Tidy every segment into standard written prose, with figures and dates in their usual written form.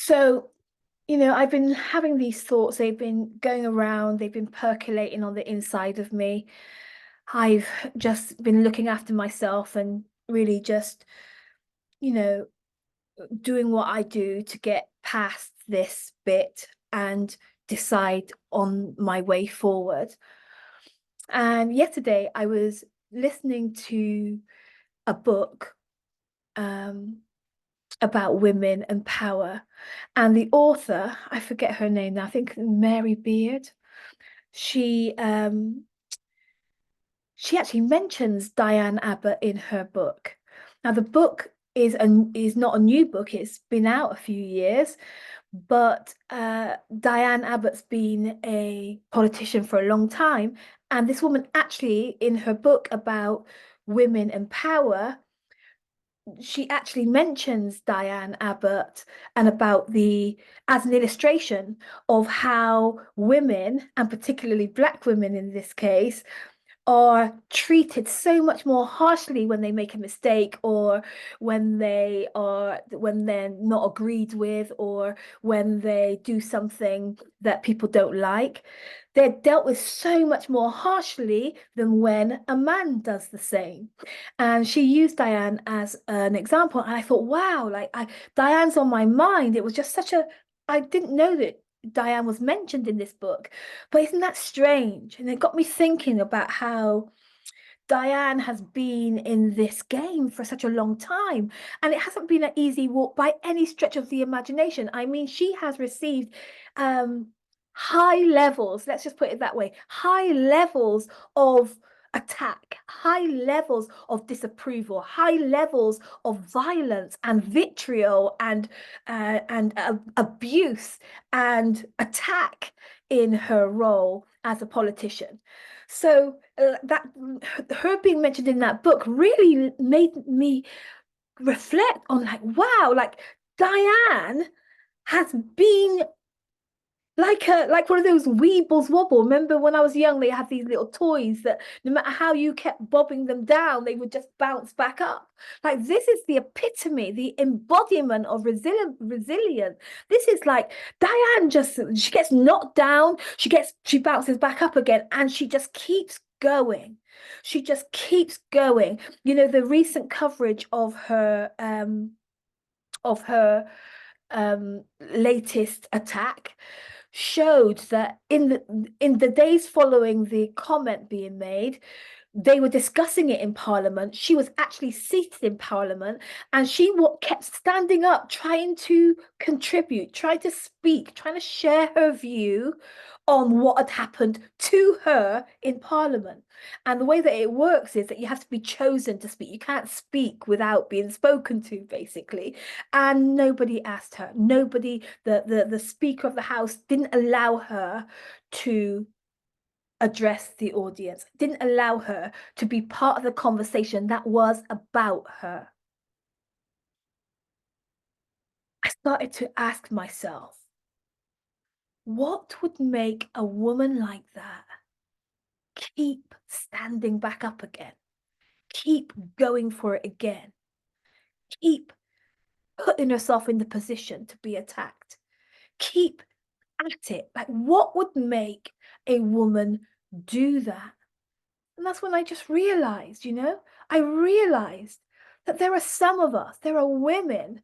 So, I've been having these thoughts, they've been going around, they've been percolating on the inside of me. I've just been looking after myself and really just, you know, doing what I do to get past this bit and decide on my way forward. And yesterday I was listening to a book um, about women and power. And the author, I forget her name now, I think Mary Beard, she um she actually mentions Diane Abbott in her book. Now the book is not a new book, it's been out a few years, but Diane Abbott's been a politician for a long time. And this woman actually in her book about women and power, she actually mentions Diane Abbott and about as an illustration of how women, and particularly Black women in this case, are treated so much more harshly when they make a mistake, or when they're not agreed with, or when they do something that people don't like. They're dealt with so much more harshly than when a man does the same. And she used Diane as an example, and I thought, wow, Diane's on my mind. It was just such a I didn't know that Diane was mentioned in this book. But isn't that strange? And it got me thinking about how Diane has been in this game for such a long time. And it hasn't been an easy walk by any stretch of the imagination. I mean, she has received um, high levels, let's just put it that way, high levels of attack, high levels of disapproval, high levels of violence and vitriol and abuse and attack in her role as a politician. So that her being mentioned in that book really made me reflect on, like, wow, like Diane has been like one of those Weebles Wobble. Remember when I was young, they had these little toys that no matter how you kept bobbing them down, they would just bounce back up. Like, this is the epitome, the embodiment of resilience. This is like Diane, just she gets knocked down, she bounces back up again, and she just keeps going. She just keeps going. The recent coverage of her latest attack showed that in the days following the comment being made, they were discussing it in Parliament. She was actually seated in Parliament, and she kept standing up, trying to contribute, trying to speak, trying to share her view on what had happened to her in Parliament. And the way that it works is that you have to be chosen to speak. You can't speak without being spoken to, basically. And nobody asked her. Nobody, the Speaker of the House didn't allow her to address the audience, didn't allow her to be part of the conversation that was about her. I started to ask myself, what would make a woman like that keep standing back up again, keep going for it again, keep putting herself in the position to be attacked, keep at it? Like, what would make a woman do that? And that's when I just realized, I realized that there are some of us, there are women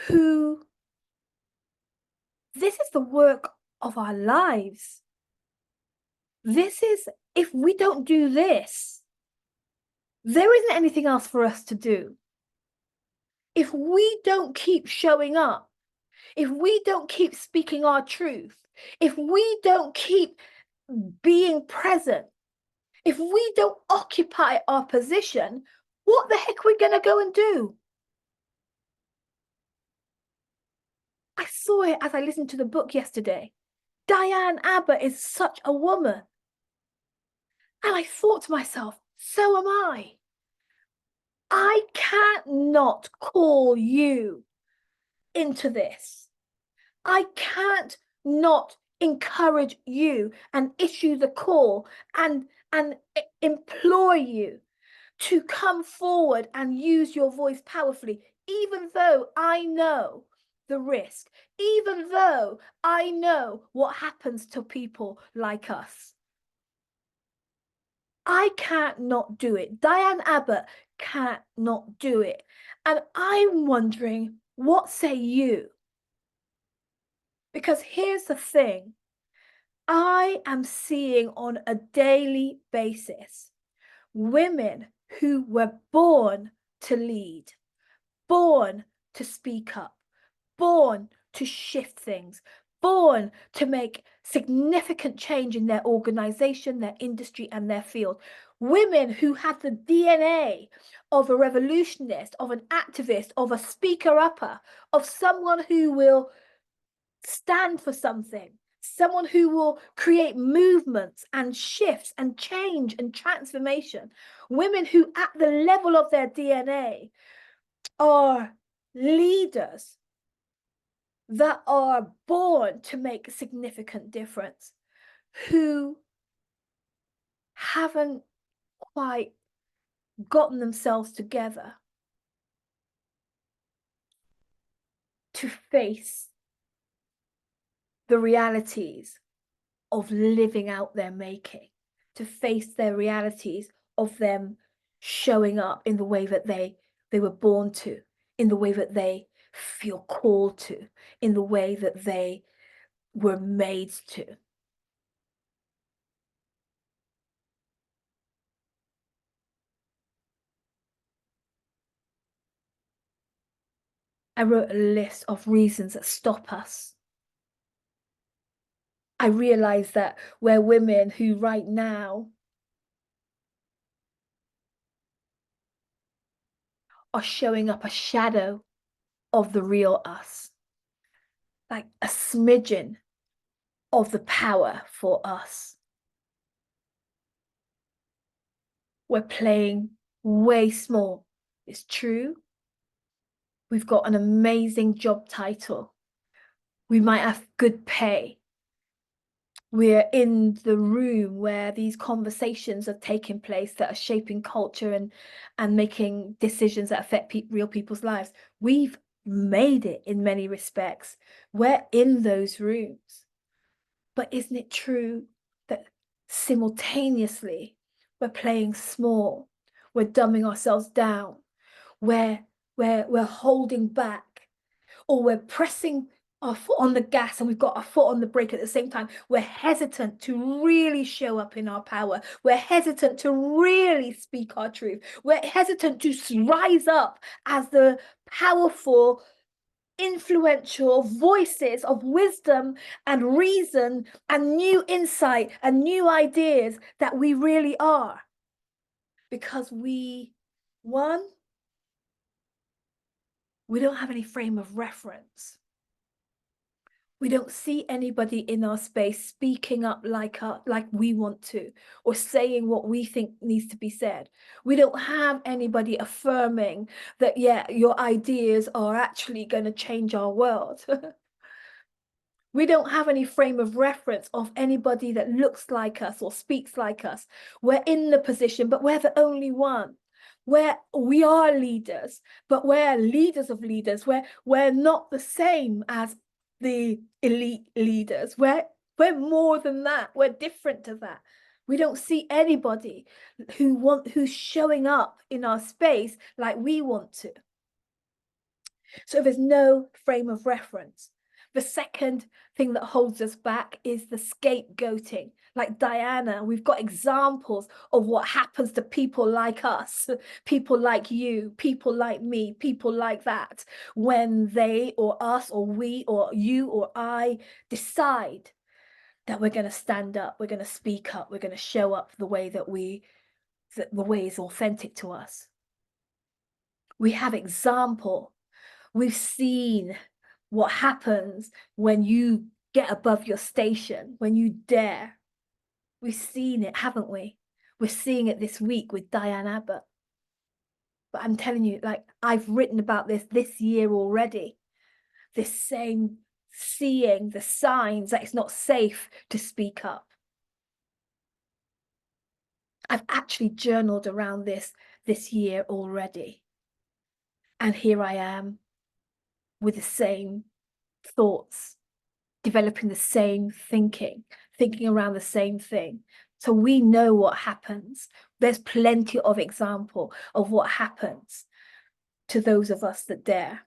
who, this is the work of our lives. This is, if we don't do this, there isn't anything else for us to do. If we don't keep showing up, if we don't keep speaking our truth, if we don't keep being present, if we don't occupy our position, what the heck are we going to go and do? I saw it as I listened to the book yesterday. Diane Abbott is such a woman. And I thought to myself, so am I. I can't not call you into this. I can't not encourage you and issue the call and implore you to come forward and use your voice powerfully, even though I know the risk, even though I know what happens to people like us. I can't not do it. Diane Abbot can't not do it. And I'm wondering, what say you? Because here's the thing. I am seeing on a daily basis women who were born to lead, born to speak up, born to shift things, born to make significant change in their organization, their industry, and their field. Women who have the DNA of a revolutionist, of an activist, of a speaker-upper, of someone who will stand for something, someone who will create movements and shifts and change and transformation. Women who, at the level of their DNA, are leaders that are born to make a significant difference, who haven't quite gotten themselves together to face the realities of living out their making, to face their realities of them showing up in the way that they were born to, in the way that they feel called to, in the way that they were made to. I wrote a list of reasons that stop us. I realized that we're women who right now are showing up a shadow of the real us, like a smidgen of the power for us. We're playing way small. It's true. We've got an amazing job title. We might have good pay. We're in the room where these conversations are taking place that are shaping culture and making decisions that affect real people's lives. We've made it in many respects. We're in those rooms. But isn't it true that simultaneously we're playing small, we're dumbing ourselves down, we're holding back, or we're pressing our foot on the gas and we've got our foot on the brake at the same time. We're hesitant to really show up in our power. We're hesitant to really speak our truth. We're hesitant to rise up as the powerful, influential voices of wisdom and reason and new insight and new ideas that we really are. Because we don't have any frame of reference. We don't see anybody in our space speaking up like we want to, or saying what we think needs to be said. We don't have anybody affirming that, yeah, your ideas are actually going to change our world. We don't have any frame of reference of anybody that looks like us or speaks like us. We're in the position, but we're the only one. We are leaders, but we're leaders of leaders. We're not the same as the elite leaders. We're more than that. We're different to that. We don't see anybody who's showing up in our space like we want to. So there's no frame of reference. The second thing that holds us back is the scapegoating. Like Diana, we've got examples of what happens to people like us, people like you, people like me, people like that, when they or us or we or you or I decide that we're going to stand up, we're going to speak up, we're going to show up the way that the way is authentic to us. We have example. We've seen what happens when you get above your station, when you dare. We've seen it, haven't we? We're seeing it this week with Diane Abbot. But I'm telling you, like, I've written about this year already. This same seeing the signs that it's not safe to speak up. I've actually journaled around this year already. And here I am with the same thoughts, developing the same thinking around the same thing. So we know what happens. There's plenty of example of what happens to those of us that dare.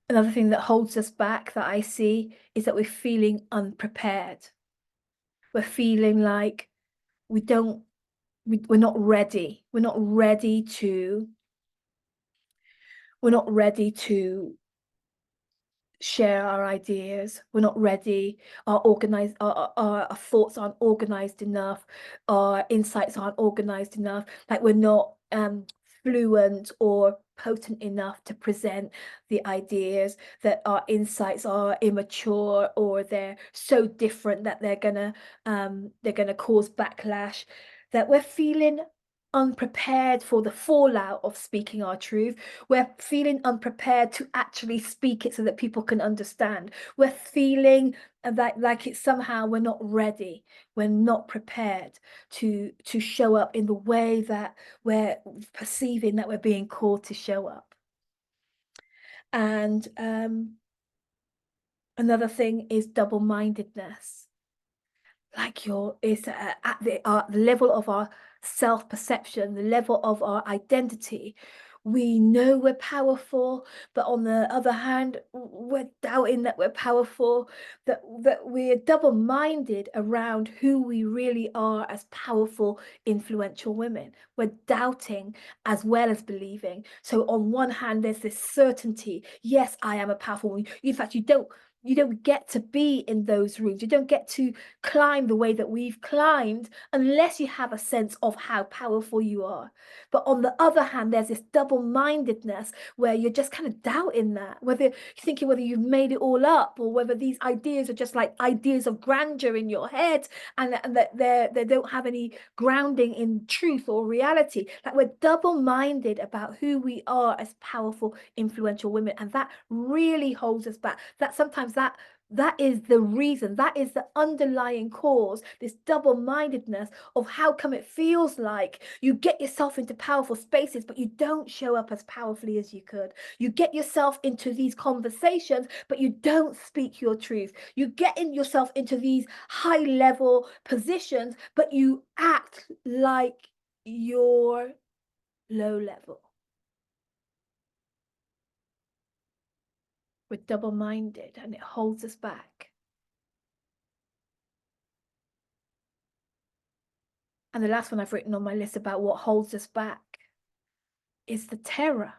Another thing that holds us back that I see is that we're feeling unprepared. We're feeling like we're not ready. We're not ready to share our ideas. We're not ready. Our thoughts aren't organized enough. Our insights aren't organized enough. Like we're not fluent or potent enough to present the ideas, that our insights are immature, or they're so different that they're gonna cause backlash, that we're feeling unprepared for the fallout of speaking our truth. We're feeling unprepared to actually speak it so that people can understand. We're feeling like it's somehow we're not ready. We're not prepared to show up in the way that we're perceiving that we're being called to show up. And another thing is double-mindedness. Like it's at the level of our self-perception, the level of our identity. We know we're powerful, but on the other hand, we're doubting that we're powerful, that we're double-minded around who we really are as powerful, influential women. We're doubting as well as believing. So on one hand, there's this certainty, yes, I am a powerful woman. In fact, you don't get to be in those rooms. You don't get to climb the way that we've climbed unless you have a sense of how powerful you are. But on the other hand, there's this double-mindedness where you're just kind of doubting that, whether you're thinking whether you've made it all up, or whether these ideas are just like ideas of grandeur in your head, and that they don't have any grounding in truth or reality. Like we're double-minded about who we are as powerful, influential women, and that really holds us back. That sometimes that is the reason, that is the underlying cause, this double-mindedness of how come it feels like you get yourself into powerful spaces, but you don't show up as powerfully as you could. You get yourself into these conversations, but you don't speak your truth. You get yourself into these high-level positions, but you act like you're low level. We're double-minded, and it holds us back. And the last one I've written on my list about what holds us back is the terror.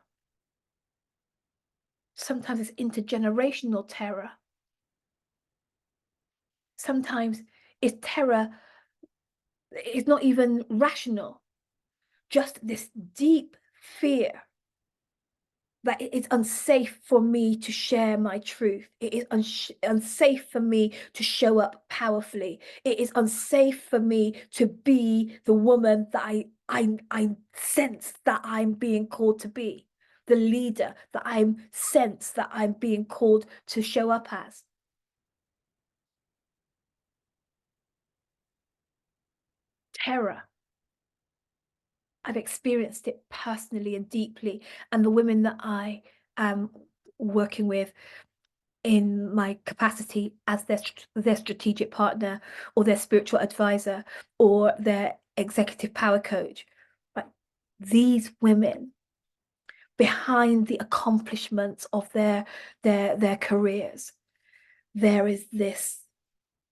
Sometimes it's intergenerational terror. Sometimes it's terror, it's not even rational, just this deep fear that it is unsafe for me to share my truth. It is unsafe for me to show up powerfully. It is unsafe for me to be the woman that I sense that I'm being called to be, the leader that I'm being called to show up as. Terror. I've experienced it personally and deeply, and the women that I am working with in my capacity as their strategic partner, or their spiritual advisor, or their executive power coach. But these women, behind the accomplishments of their careers, there is this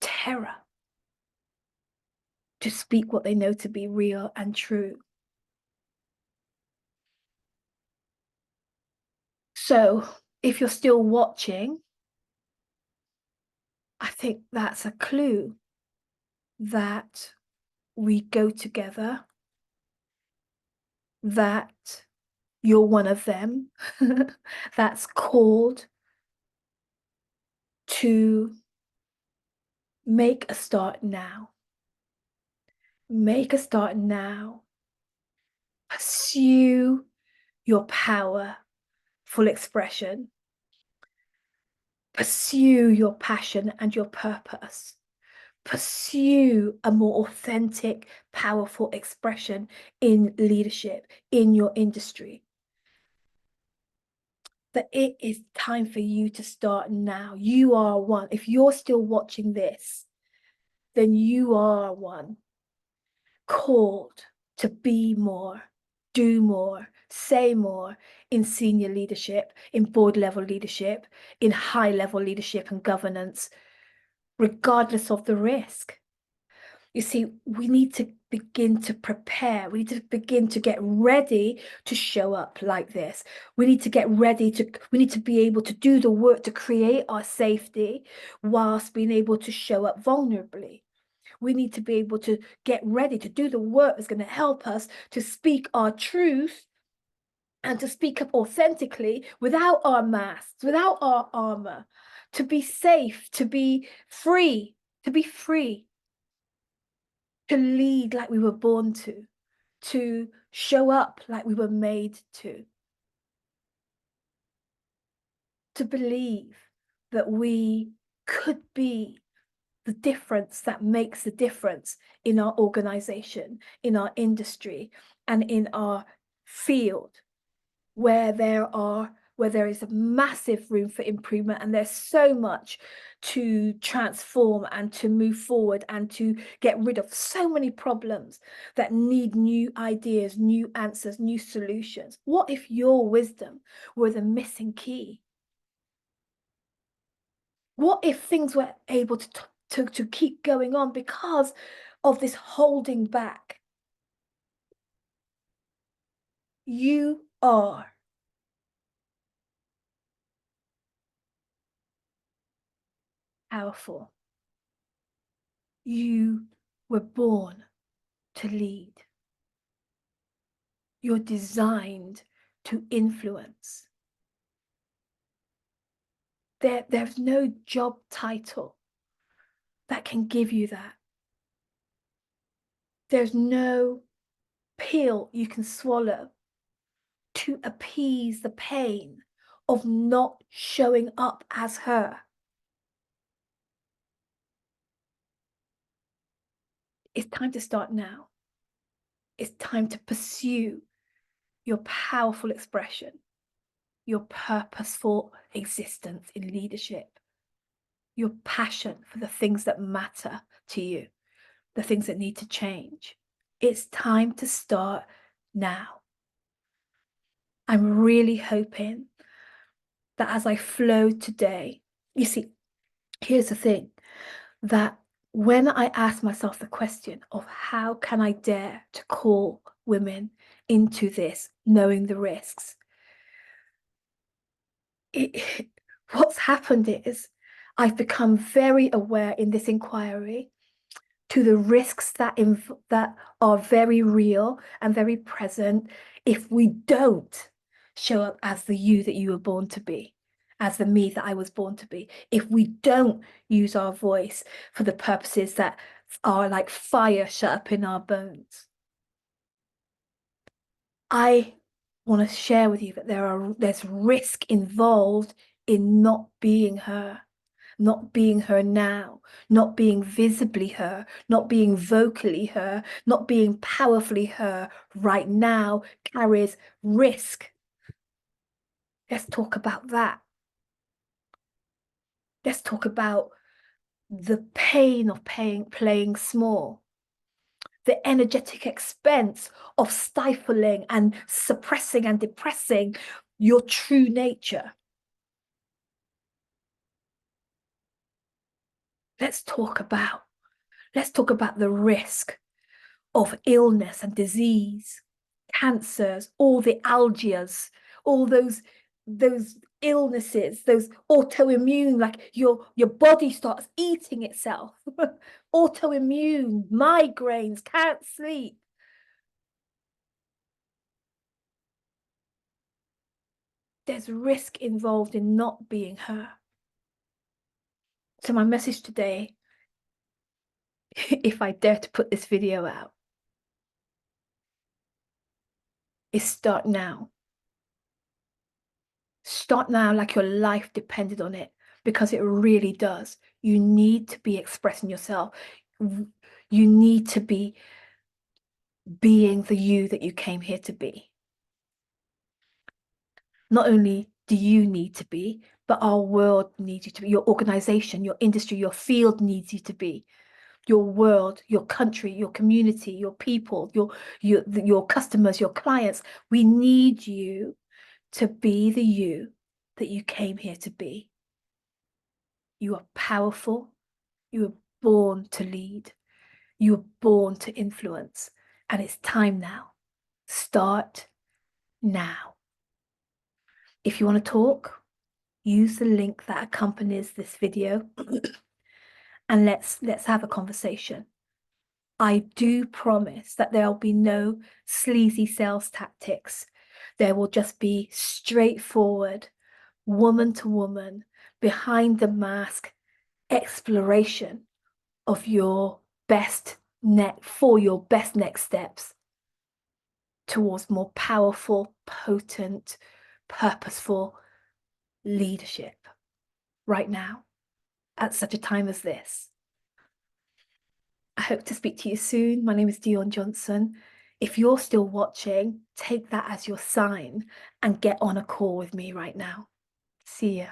terror to speak what they know to be real and true. So if you're still watching, I think that's a clue that we go together, that you're one of them that's called to make a start now. Make a start now. Pursue your power, full expression. Pursue your passion and your purpose. Pursue a more authentic, powerful expression in leadership, in your industry. that it is time for you to start now. You are one. If you're still watching this, then you are one called to be more, do more, say more in senior leadership, in board level leadership, in high level leadership and governance, regardless of the risk. You see, we need to begin to prepare. We need to begin to get ready to show up like this. We need to get ready we need to be able to do the work to create our safety whilst being able to show up vulnerably. We need to be able to get ready to do the work that's going to help us to speak our truth and to speak up authentically without our masks, without our armor, to be safe, to be free, to lead like we were born to show up like we were made to believe that we could be the difference that makes the difference in our organization, in our industry, and in our field where there is a massive room for improvement, and there's so much to transform and to move forward and to get rid of so many problems that need new ideas, new answers, new solutions. What if your wisdom were the missing key? What if things were able to keep going on because of this holding back? You are powerful. You were born to lead. You're designed to influence. There's no job title that can give you that. There's no pill you can swallow to appease the pain of not showing up as her. It's time to start now. It's time to pursue your powerful expression, your purposeful existence in leadership, your passion for the things that matter to you, the things that need to change. It's time to start now. I'm really hoping that as I flow today, you see, here's the thing, that when I ask myself the question of how can I dare to call women into this, knowing the risks, what's happened is I've become very aware in this inquiry to the risks that are very real and very present if we don't show up as the you that you were born to be, as the me that I was born to be, if we don't use our voice for the purposes that are like fire shut up in our bones. I want to share with you that there's risk involved in not being her. Not being her now, not being visibly her, not being vocally her, not being powerfully her right now carries risk. Let's talk about that. Let's talk about the pain of playing small, the energetic expense of stifling and suppressing and depressing your true nature. Let's talk about the risk of illness and disease, cancers, all the algias, all those illnesses, those autoimmune, like your body starts eating itself. Autoimmune, migraines, can't sleep. There's risk involved in not being her. So my message today, if I dare to put this video out, is start now. Start now like your life depended on it, because it really does. You need to be expressing yourself. You need to be being the you that you came here to be. Not only do you need to be, but our world needs you to be. Your organization, your industry, your field needs you to be. Your world, your country, your community, your people, your customers, your clients. We need you to be the you that you came here to be. You are powerful. You were born to lead. You were born to influence. And it's time now. Start now. If you want to talk, use the link that accompanies this video and let's have a conversation. I do promise that there'll be no sleazy sales tactics. There will just be straightforward, woman to woman, behind the mask exploration of your best next steps towards more powerful, potent, purposeful leadership right now at such a time as this. I hope to speak to you soon. My name is Diane Johnson. If you're still watching, take that as your sign and get on a call with me right now. See ya.